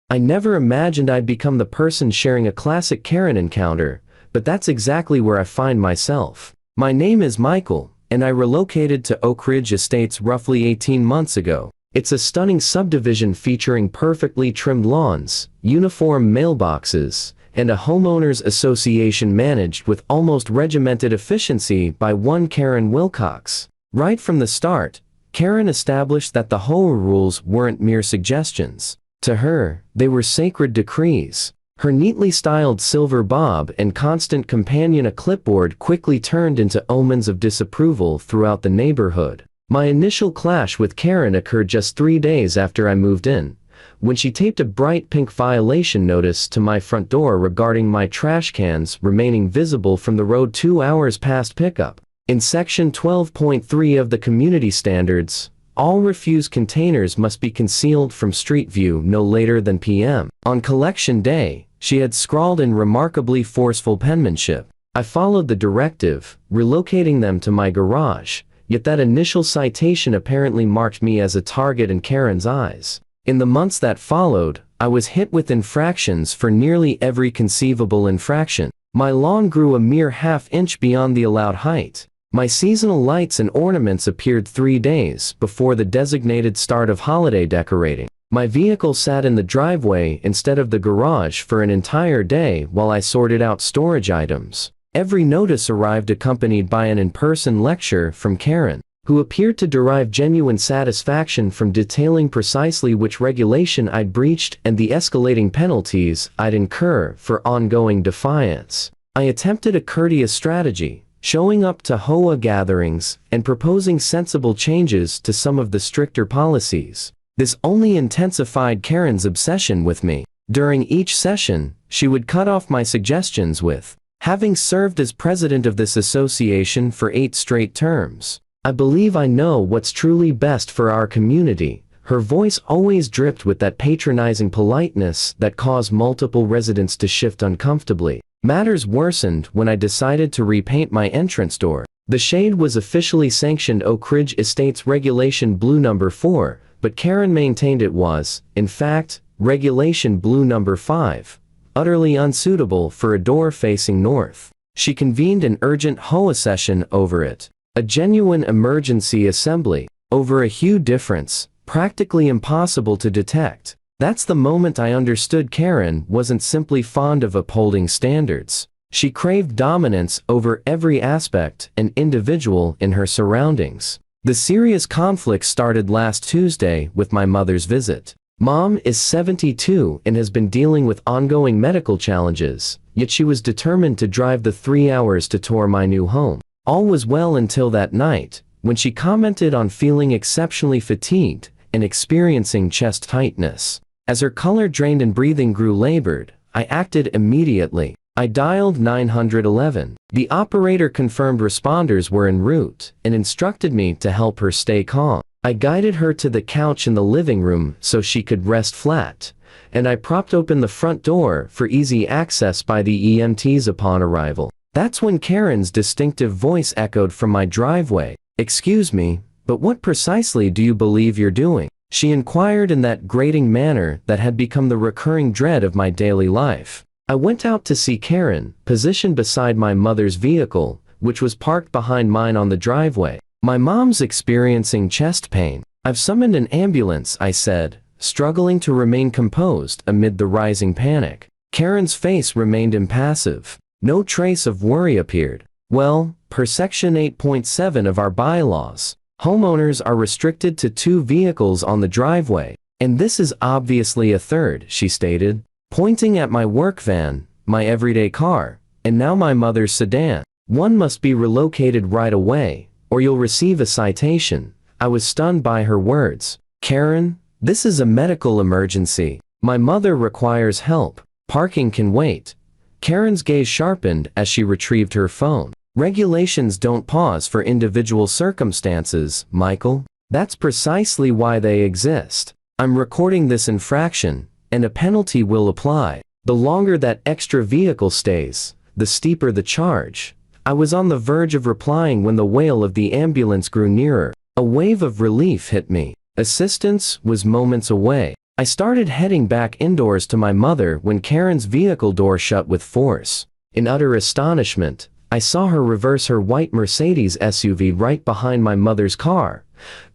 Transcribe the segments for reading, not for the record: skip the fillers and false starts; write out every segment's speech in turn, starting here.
I never imagined I'd become the person sharing a classic Karen encounter, but that's exactly where I find myself. My name is Michael, and I relocated to Oak Ridge Estates roughly 18 months ago. It's a stunning subdivision featuring perfectly trimmed lawns, uniform mailboxes, and a homeowners association managed with almost regimented efficiency by one Karen Wilcox. Right from the start, Karen established that the HOA rules weren't mere suggestions. To her, they were sacred decrees. Her neatly styled silver bob and constant companion, a clipboard, quickly turned into omens of disapproval throughout the neighborhood. My initial clash with Karen occurred just 3 days after I moved in, when she taped a bright pink violation notice to my front door regarding my trash cans remaining visible from the road 2 hours past pickup. In Section 12.3 of the Community Standards, all refuse containers must be concealed from street view no later than p.m. On collection day, she had scrawled in remarkably forceful penmanship. I followed the directive, relocating them to my garage, yet that initial citation apparently marked me as a target in Karen's eyes. In the months that followed, I was hit with infractions for nearly every conceivable infraction. My lawn grew a mere half-inch beyond the allowed height. My seasonal lights and ornaments appeared 3 days before the designated start of holiday decorating. My vehicle sat in the driveway instead of the garage for an entire day while I sorted out storage items. Every notice arrived accompanied by an in-person lecture from Karen, who appeared to derive genuine satisfaction from detailing precisely which regulation I'd breached and the escalating penalties I'd incur for ongoing defiance. I attempted a courteous strategy, showing up to HOA gatherings and proposing sensible changes to some of the stricter policies. This only intensified Karen's obsession with me. During each session, she would cut off my suggestions with, "Having served as president of this association for 8 straight terms, I believe I know what's truly best for our community." Her voice always dripped with that patronizing politeness that caused multiple residents to shift uncomfortably. Matters worsened when I decided to repaint my entrance door. The shade was officially sanctioned Oak Ridge Estates Regulation Blue No. 4, but Karen maintained it was, in fact, Regulation Blue No. 5. Utterly unsuitable for a door facing north. She convened an urgent HOA session over it. A genuine emergency assembly, over a hue difference, practically impossible to detect. That's the moment I understood Karen wasn't simply fond of upholding standards. She craved dominance over every aspect and individual in her surroundings. The serious conflict started last Tuesday with my mother's visit. Mom is 72 and has been dealing with ongoing medical challenges, yet she was determined to drive the 3 hours to tour my new home. All was well until that night, when she commented on feeling exceptionally fatigued and experiencing chest tightness. As her color drained and breathing grew labored, I acted immediately. I dialed 911. The operator confirmed responders were en route and instructed me to help her stay calm. I guided her to the couch in the living room so she could rest flat, and I propped open the front door for easy access by the EMTs upon arrival. That's when Karen's distinctive voice echoed from my driveway. "Excuse me, but what precisely do you believe you're doing?" she inquired in that grating manner that had become the recurring dread of my daily life. I went out to see Karen, positioned beside my mother's vehicle, which was parked behind mine on the driveway. "My mom's experiencing chest pain. I've summoned an ambulance," I said, struggling to remain composed amid the rising panic. Karen's face remained impassive. No trace of worry appeared. "Well, per Section 8.7 of our bylaws, homeowners are restricted to 2 vehicles on the driveway, and this is obviously a third," she stated, pointing at my work van, my everyday car, and now my mother's sedan. "One must be relocated right away, or you'll receive a citation." I was stunned by her words. "Karen, this is a medical emergency. My mother requires help. Parking can wait." Karen's gaze sharpened as she retrieved her phone. "Regulations don't pause for individual circumstances, Michael. That's precisely why they exist. I'm recording this infraction, and a penalty will apply. The longer that extra vehicle stays, the steeper the charge." I was on the verge of replying when the wail of the ambulance grew nearer. A wave of relief hit me. Assistance was moments away. I started heading back indoors to my mother when Karen's vehicle door shut with force. In utter astonishment, I saw her reverse her white Mercedes SUV right behind my mother's car,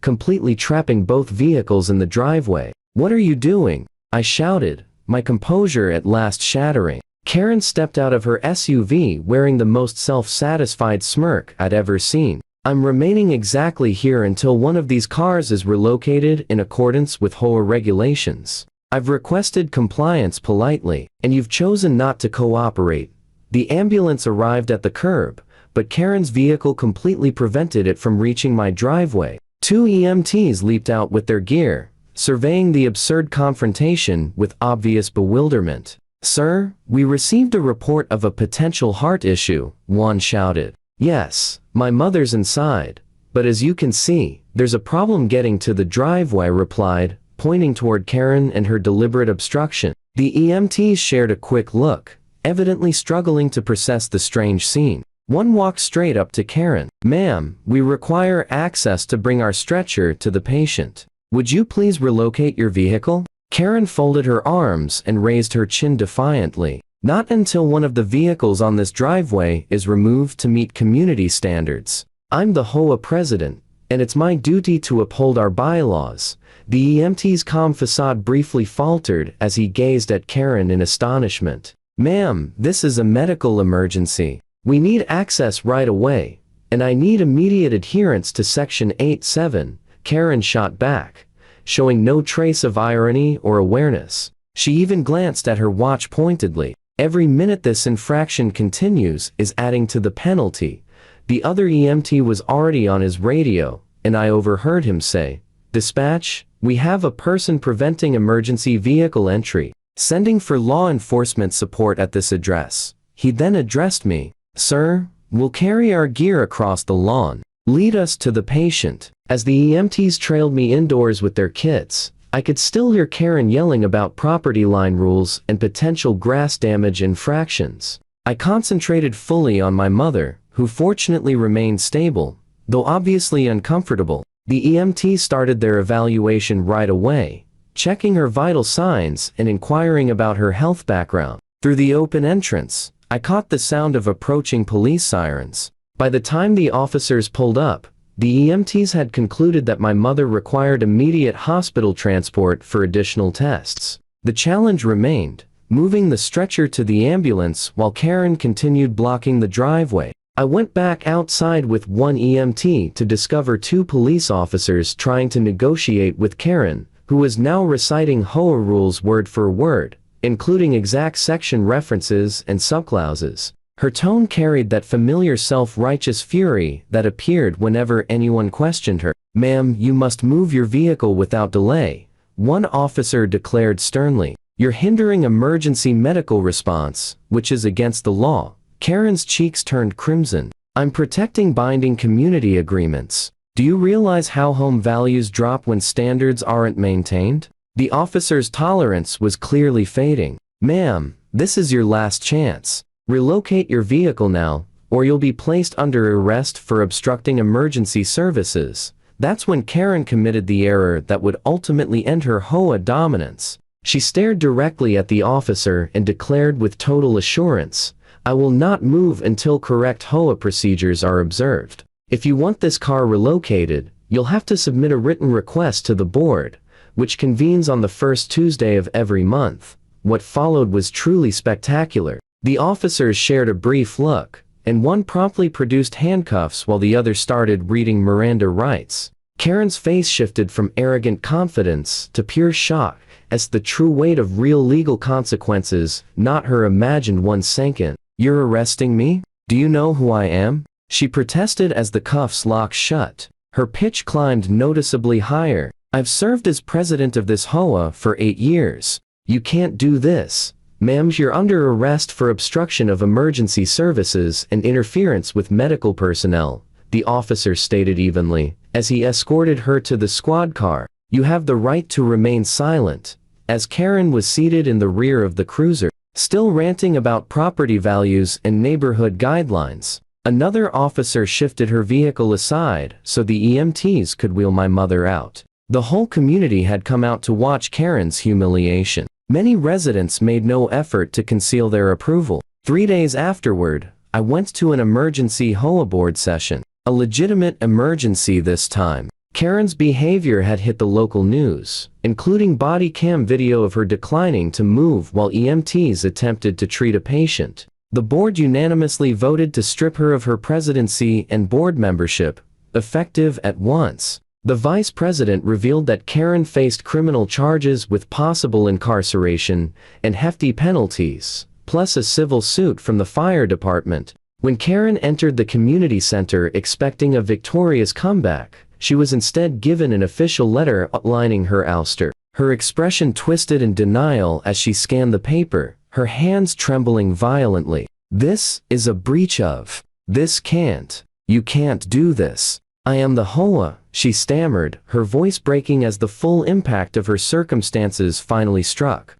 completely trapping both vehicles in the driveway. "What are you doing?" I shouted, my composure at last shattering. Karen stepped out of her SUV wearing the most self-satisfied smirk I'd ever seen. "I'm remaining exactly here until one of these cars is relocated in accordance with HOA regulations. I've requested compliance politely, and you've chosen not to cooperate." The ambulance arrived at the curb, but Karen's vehicle completely prevented it from reaching my driveway. 2 EMTs leaped out with their gear, surveying the absurd confrontation with obvious bewilderment. "Sir, we received a report of a potential heart issue," one shouted. "Yes, my mother's inside, but as you can see, there's a problem getting to the driveway," I replied, pointing toward Karen and her deliberate obstruction. The EMTs shared a quick look, evidently struggling to process the strange scene. One walked straight up to Karen. "Ma'am, we require access to bring our stretcher to the patient. Would you please relocate your vehicle?" Karen folded her arms and raised her chin defiantly. "Not until one of the vehicles on this driveway is removed to meet community standards. I'm the HOA president, and it's my duty to uphold our bylaws." The EMT's calm facade briefly faltered as he gazed at Karen in astonishment. "Ma'am, this is a medical emergency. We need access right away, and I need immediate adherence to Section 8(7), Karen shot back, showing no trace of irony or awareness. She even glanced at her watch pointedly. "Every minute this infraction continues is adding to the penalty." The other EMT was already on his radio, and I overheard him say, "Dispatch, we have a person preventing emergency vehicle entry, sending for law enforcement support at this address." He then addressed me. "Sir, we'll carry our gear across the lawn. Lead us to the patient." As the EMTs trailed me indoors with their kits, I could still hear Karen yelling about property line rules and potential grass damage infractions. I concentrated fully on my mother, who fortunately remained stable, though obviously uncomfortable. The EMTs started their evaluation right away, checking her vital signs and inquiring about her health background. Through the open entrance, I caught the sound of approaching police sirens. By the time the officers pulled up, the EMTs had concluded that my mother required immediate hospital transport for additional tests. The challenge remained, moving the stretcher to the ambulance while Karen continued blocking the driveway. I went back outside with one EMT to discover 2 police officers trying to negotiate with Karen, who was now reciting HOA rules word for word, including exact section references and subclauses. Her tone carried that familiar self-righteous fury that appeared whenever anyone questioned her. "Ma'am, you must move your vehicle without delay," one officer declared sternly. "You're hindering emergency medical response, which is against the law." Karen's cheeks turned crimson. "I'm protecting binding community agreements. Do you realize how home values drop when standards aren't maintained?" The officer's tolerance was clearly fading. "Ma'am, this is your last chance. Relocate your vehicle now, or you'll be placed under arrest for obstructing emergency services." That's when Karen committed the error that would ultimately end her HOA dominance. She stared directly at the officer and declared with total assurance, "I will not move until correct HOA procedures are observed. If you want this car relocated, you'll have to submit a written request to the board, which convenes on the first Tuesday of every month." What followed was truly spectacular. The officers shared a brief look, and one promptly produced handcuffs while the other started reading Miranda rights. Karen's face shifted from arrogant confidence to pure shock as the true weight of real legal consequences, not her imagined ones, sank in. "You're arresting me? Do you know who I am?" she protested as the cuffs locked shut. Her pitch climbed noticeably higher. "I've served as president of this HOA for 8 years. You can't do this. Ma'am, you're under arrest for obstruction of emergency services and interference with medical personnel," the officer stated evenly, as he escorted her to the squad car. "You have the right to remain silent." As Karen was seated in the rear of the cruiser, still ranting about property values and neighborhood guidelines, another officer shifted her vehicle aside so the EMTs could wheel my mother out. The whole community had come out to watch Karen's humiliation. Many residents made no effort to conceal their approval. 3 days afterward, I went to an emergency HOA board session. A legitimate emergency this time. Karen's behavior had hit the local news, including body cam video of her declining to move while EMTs attempted to treat a patient. The board unanimously voted to strip her of her presidency and board membership, effective at once. The vice president revealed that Karen faced criminal charges with possible incarceration and hefty penalties, plus a civil suit from the fire department. When Karen entered the community center expecting a victorious comeback, she was instead given an official letter outlining her ouster. Her expression twisted in denial as she scanned the paper, her hands trembling violently. "This is a breach of. This can't. You can't do this. I am the HOA," she stammered, her voice breaking as the full impact of her circumstances finally struck.